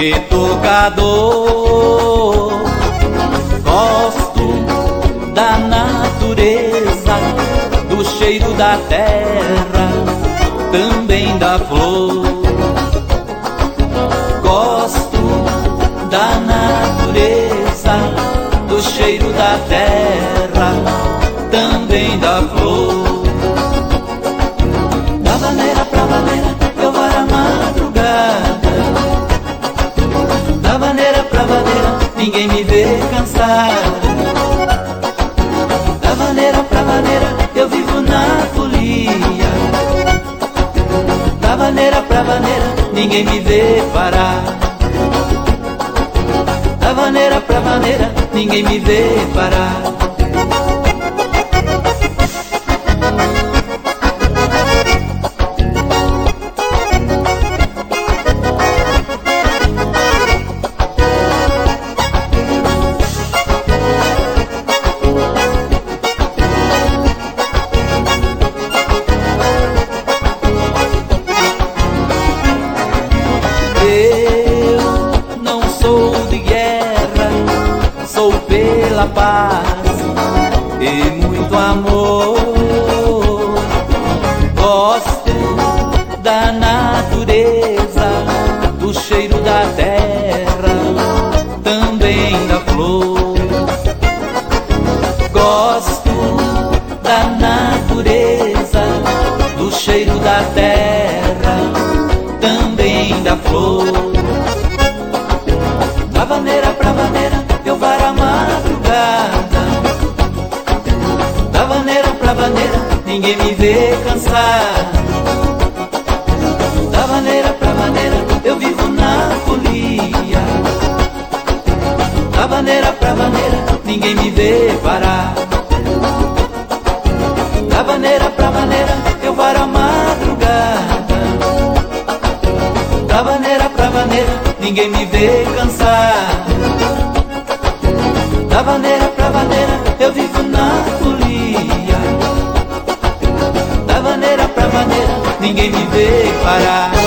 de tocador. Gosto da natureza, do cheiro da terra, também da flor. Gosto da natureza, do cheiro da terra, também da flor. Da vaneira pra vaneira eu vou à madrugada. Da vaneira pra vaneira ninguém me vê cansar. Da vaneira pra vaneira eu vivo na folia. Da vaneira pra vaneira ninguém me vê parar. Da vaneira pra vaneira ninguém me vê parar. Pela paz e muito amor. Gosto da natureza, do cheiro da terra, também da flor. Gosto da natureza, do cheiro da terra, também da flor. Da vaneira pra vaneira eu vou à madrugada. Da vaneira pra vaneira ninguém me vê cansar. Da vaneira pra vaneira eu vivo na folia. Da vaneira pra vaneira ninguém me vê parar. Da vaneira pra vaneira eu vou à madrugada. Da vaneira pra vaneira ninguém me vê cansar. Da vaneira pra vaneira eu vivo na folia. Da vaneira pra vaneira ninguém me vê parar.